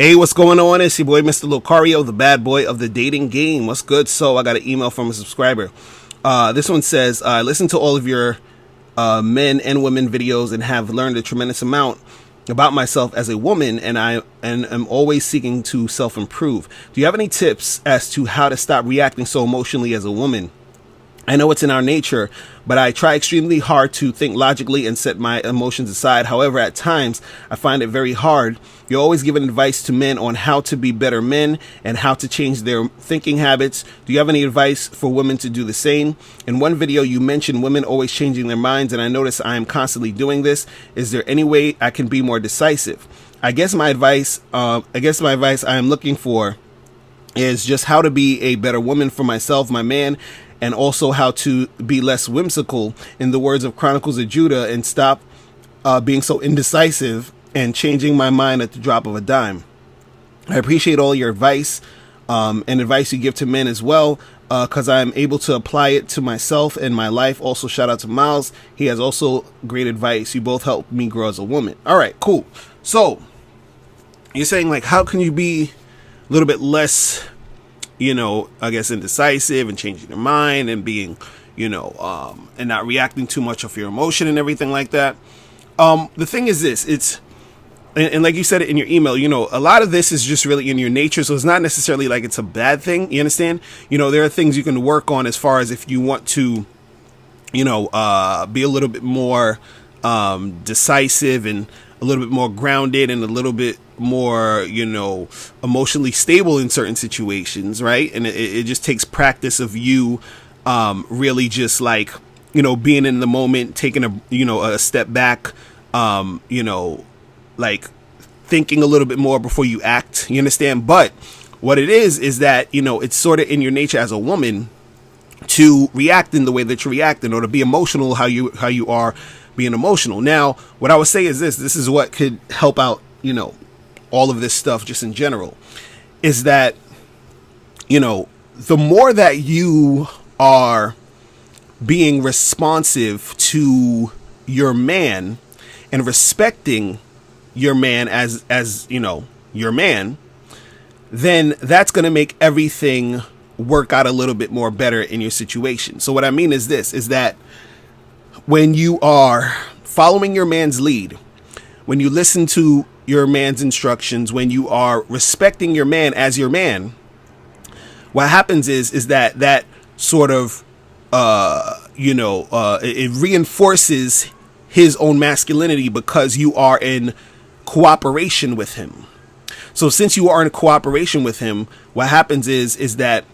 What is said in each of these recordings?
Hey, what's going on? It's your boy, Mr. Locario, the bad boy of the dating game. What's good? So I got an email from a subscriber. This one says, I listen to all of your men and women videos and have learned a tremendous amount about myself as a woman, and am always seeking to self-improve. Do you have any tips as to how to stop reacting so emotionally as a woman? I know it's in our nature, but I try extremely hard to think logically and set my emotions aside. However, at times, I find it very hard. You're always giving advice to men on how to be better men and how to change their thinking habits. Do you have any advice for women to do the same? In one video, you mentioned women always changing their minds, and I notice I am constantly doing this. Is there any way I can be more decisive? I guess my advice I am looking for is just how to be a better woman for myself, my man, and also how to be less whimsical, in the words of Chronicles of Judah, and stop being so indecisive and changing my mind at the drop of a dime. I appreciate all your advice and advice you give to men as well, because I'm able to apply it to myself and my life. Also, shout out to Miles. He has also great advice. You both help me grow as a woman. All right, cool. So you're saying, like, how can you be a little bit less, I guess, indecisive and changing your mind and being, and not reacting too much of your emotion and everything like that. The thing is this, and like you said it in your email, a lot of this is just really in your nature. So it's not necessarily like it's a bad thing. You understand? There are things you can work on as far as if you want to, be a little bit more decisive and a little bit more grounded and a little bit more, emotionally stable in certain situations, right? And it just takes practice of you really just like, being in the moment, taking a step back, like thinking a little bit more before you act, you understand? But what it is that, it's sort of in your nature as a woman to react in the way that you're reacting, or to be emotional how you are being emotional. Now, what I would say is this is what could help out, all of this stuff just in general, is that, the more that you are being responsive to your man and respecting your man as your man, then that's going to make everything work out a little bit more better in your situation. So what I mean is this, is that when you are following your man's lead, when you listen to your man's instructions, when you are respecting your man as your man, what happens is that sort of, it reinforces his own masculinity because you are in cooperation with him. So since you are in cooperation with him, what happens is that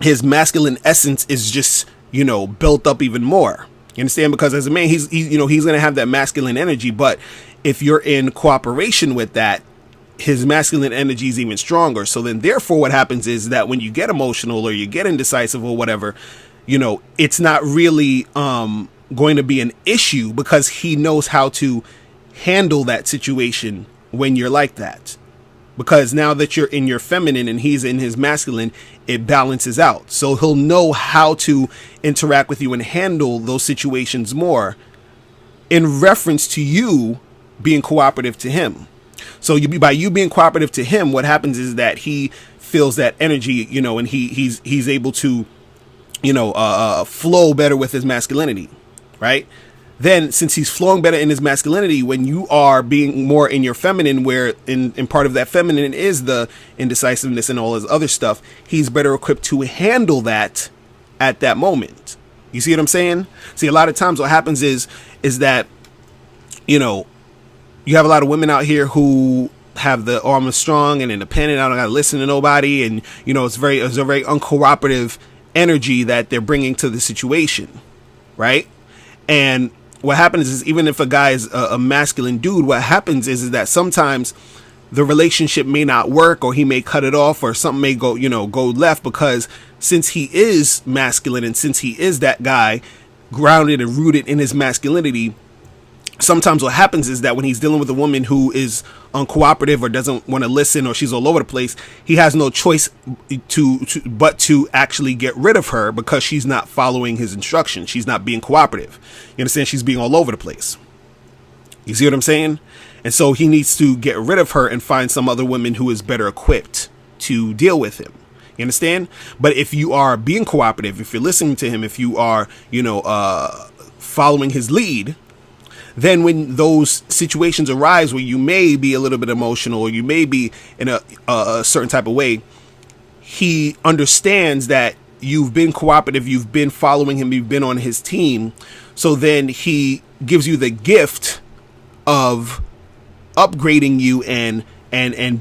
his masculine essence is just, built up even more. You understand? Because as a man, he's going to have that masculine energy. But if you're in cooperation with that, his masculine energy is even stronger. So then therefore what happens is that when you get emotional or you get indecisive or whatever, it's not really going to be an issue because he knows how to handle that situation when you're like that. Because now that you're in your feminine and he's in his masculine, it balances out. So he'll know how to interact with you and handle those situations more in reference to you being cooperative to him. So by you being cooperative to him, what happens is that he feels that energy, and he's able to, flow better with his masculinity, right? Then since he's flowing better in his masculinity, when you are being more in your feminine, where in part of that feminine is the indecisiveness and all his other stuff, he's better equipped to handle that at that moment. You see what I'm saying? See, a lot of times what happens is that, you have a lot of women out here who have the, oh, I'm strong and independent, I don't gotta listen to nobody, and it's a very uncooperative energy that they're bringing to the situation, right? And what happens is, even if a guy is a masculine dude, what happens is that sometimes the relationship may not work, or he may cut it off, or something may go left, because since he is masculine and since he is that guy grounded and rooted in his masculinity, sometimes what happens is that when he's dealing with a woman who is uncooperative or doesn't want to listen, or she's all over the place, he has no choice but to actually get rid of her because she's not following his instructions. She's not being cooperative. You understand? She's being all over the place. You see what I'm saying? And so he needs to get rid of her and find some other woman who is better equipped to deal with him. You understand? But if you are being cooperative, if you're listening to him, if you are, following his lead, then when those situations arise where you may be a little bit emotional or you may be in a certain type of way, he understands that you've been cooperative, you've been following him, you've been on his team. So then he gives you the gift of upgrading you and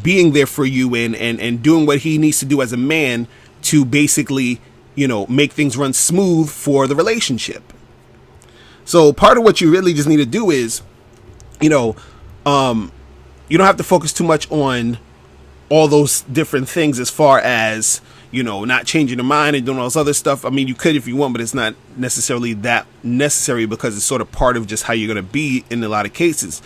being there for you and doing what he needs to do as a man to basically, make things run smooth for the relationship. So part of what you really just need to do is, you don't have to focus too much on all those different things as far as, not changing your mind and doing all this other stuff. I mean, you could if you want, but it's not necessarily that necessary because it's sort of part of just how you're going to be in a lot of cases.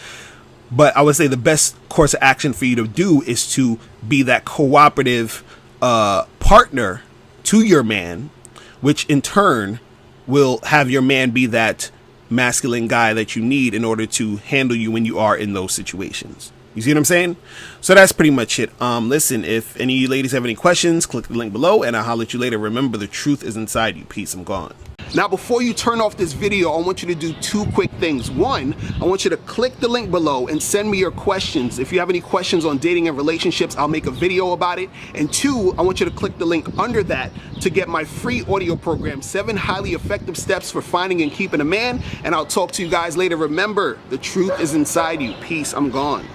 But I would say the best course of action for you to do is to be that cooperative partner to your man, which in turn will have your man be that masculine guy that you need in order to handle you when you are in those situations. You see what I'm saying? So that's pretty much it. Listen, if any of you ladies have any questions, click the link below and I'll holler at you later. Remember, the truth is inside you. Peace. I'm gone. Now, before you turn off this video, I want you to do two quick things. One, I want you to click the link below and send me your questions. If you have any questions on dating and relationships, I'll make a video about it. And two, I want you to click the link under that to get my free audio program, 7 highly effective steps for finding and keeping a man. And I'll talk to you guys later. Remember, the truth is inside you. Peace. I'm gone.